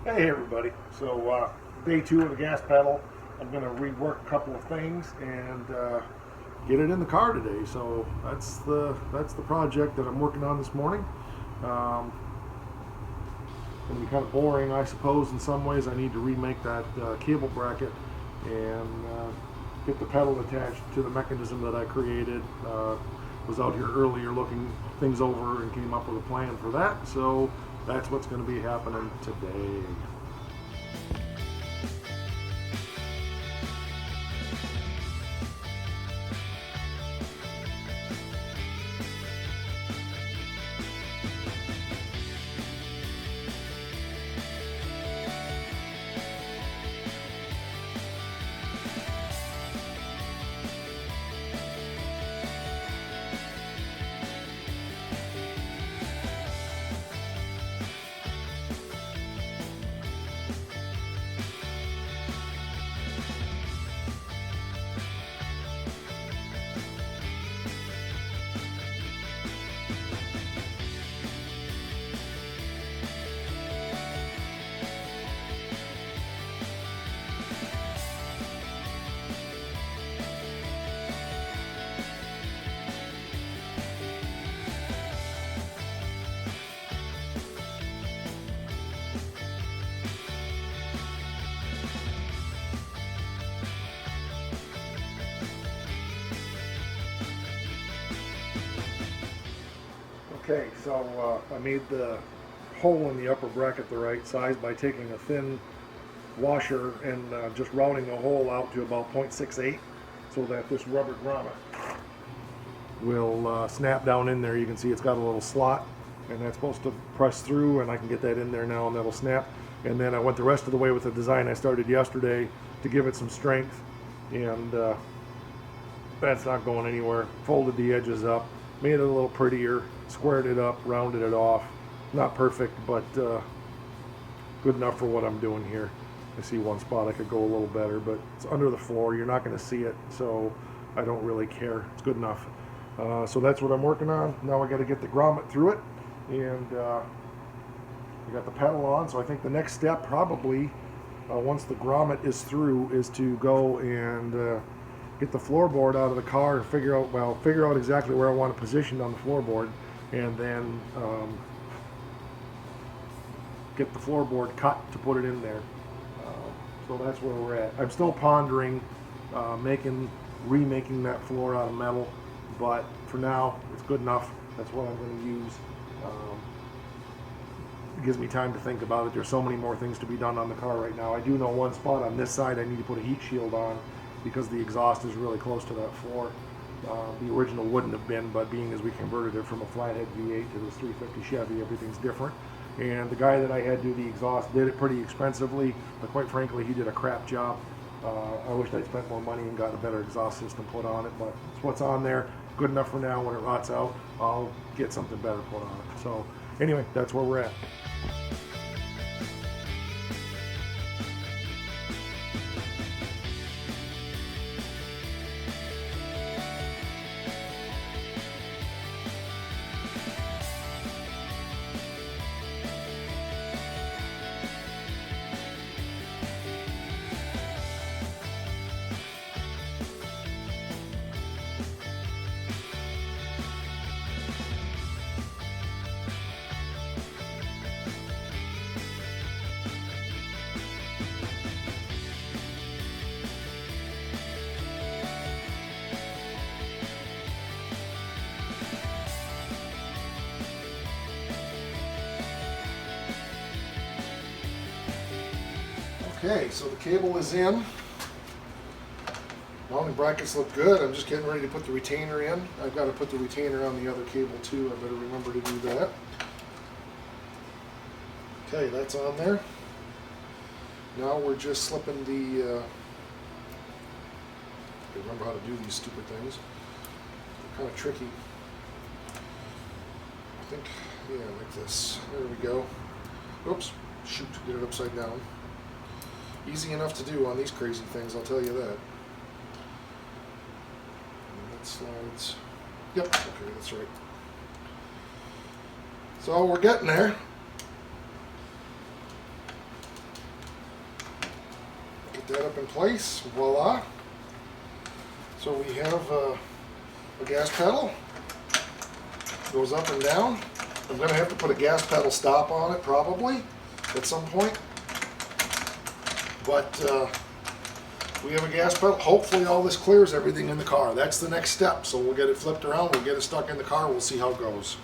Hey everybody, so day 2 of the gas pedal. I'm going to rework a couple of things and get it in the car today. So that's the project that I'm working on this morning. Going to be kind of boring, I suppose, in some ways. I need to remake that cable bracket and get the pedal attached to the mechanism that I created. Was out here earlier looking things over and came up with a plan for that. So that's what's going to be happening today. Okay, so I made the hole in the upper bracket the right size by taking a thin washer and just routing the hole out to about 0.68 so that this rubber grommet will snap down in there. You can see it's got a little slot and that's supposed to press through, and I can get that in there now and that'll snap. And then I went the rest of the way with the design I started yesterday to give it some strength, and that's not going anywhere. Folded the edges up, made it a little prettier, squared it up, rounded it off. Not perfect, but good enough for what I'm doing here. I see one spot I could go a little better, but it's under the floor. You're not going to see it, so I don't really care. It's good enough. So that's what I'm working on. Now I got to get the grommet through it, and I got the pedal on. So I think the next step probably, once the grommet is through, is to go and get the floorboard out of the car and figure out exactly where I want to position on the floorboard, and then get the floorboard cut to put it in there. So that's where we're at. I'm still pondering remaking that floor out of metal, but for now it's good enough. That's what I'm going to use. It gives me time to think about it. There's so many more things to be done on the car right now. I do know one spot on this side I need to put a heat shield on because the exhaust is really close to that floor. The original wouldn't have been, but being as we converted it from a flathead V8 to this 350 Chevy, everything's different. And the guy that I had do the exhaust did it pretty expensively, but quite frankly, he did a crap job. I wish I'd spent more money and got a better exhaust system put on it, but it's what's on there. Good enough for now. When it rots out, I'll get something better put on it. So anyway, that's where we're at. Okay, so the cable is in. Mounting brackets look good. I'm just getting ready to put the retainer in. I've got to put the retainer on the other cable too. I better remember to do that. Okay, that's on there. Now we're just slipping the, I remember how to do these stupid things. They're kind of tricky. I think, yeah, like this. There we go. Oops, shoot, get it upside down. Easy enough to do on these crazy things, I'll tell you that. And that slides. Yep, okay, that's right. So we're getting there. Get that up in place. Voila. So we have a gas pedal. Goes up and down. I'm going to have to put a gas pedal stop on it probably at some point. But we have a gas pedal. Hopefully all this clears everything in the car. That's the next step. So we'll get it flipped around. We'll get it stuck in the car. We'll see how it goes.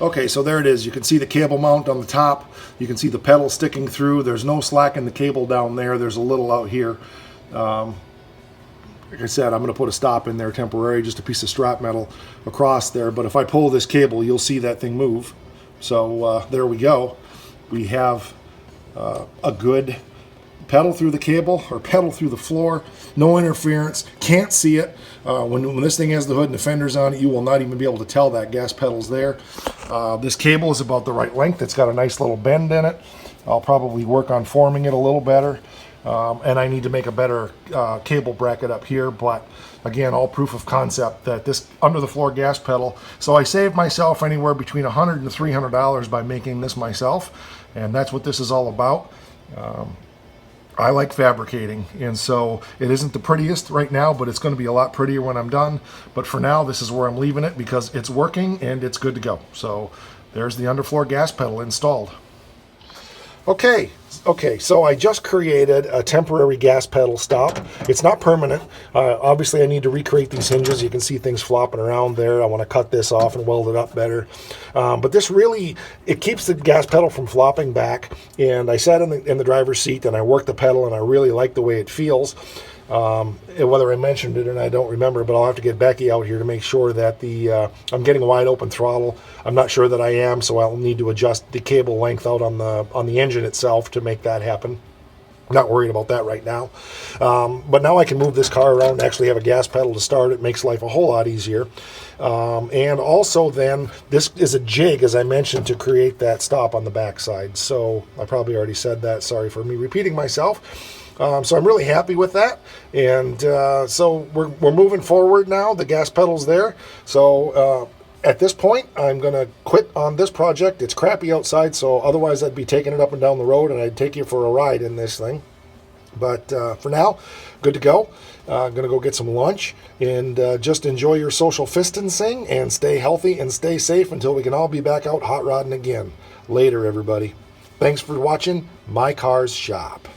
Okay, so there it is. You can see the cable mount on the top. You can see the pedal sticking through. There's no slack in the cable down there. There's a little out here. Like I said, I'm going to put a stop in there temporary, just a piece of strap metal across there. But if I pull this cable, you'll see that thing move. So there we go. We have a good pedal through the cable or pedal through the floor. No interference. Can't see it. When this thing has the hood and the fenders on it, you will not even be able to tell that gas pedal's there. This cable is about the right length. It's got a nice little bend in it. I'll probably work on forming it a little better. And I need to make a better cable bracket up here. But again, all proof of concept that this under the floor gas pedal. So I saved myself anywhere between $100 and $300 by making this myself. And that's what this is all about. I like fabricating, and so it isn't the prettiest right now, but it's going to be a lot prettier when I'm done. But for now, this is where I'm leaving it because it's working and it's good to go. So there's the underfloor gas pedal installed. Okay, so I just created a temporary gas pedal stop. It's not permanent. Obviously, I need to recreate these hinges. You can see things flopping around there. I want to cut this off and weld it up better. But this really, it keeps the gas pedal from flopping back. And I sat in the driver's seat and I worked the pedal, and I really like the way it feels. Whether I mentioned it or not, I don't remember, but I'll have to get Becky out here to make sure that I'm getting a wide open throttle. I'm not sure that I am, so I'll need to adjust the cable length out on the engine itself to make that happen. I'm not worried about that right now. But now I can move this car around and actually have a gas pedal to start. It makes life a whole lot easier. And also then, this is a jig, as I mentioned, to create that stop on the backside. So I probably already said that. Sorry for me repeating myself. So I'm really happy with that, and so we're moving forward now. The gas pedal's there, so at this point I'm going to quit on this project. It's crappy outside, so otherwise I'd be taking it up and down the road, and I'd take you for a ride in this thing. But for now, good to go. Going to go get some lunch, and just enjoy your social distancing, and stay healthy and stay safe until we can all be back out hot rodding again. Later, everybody. Thanks for watching My Cars Shop.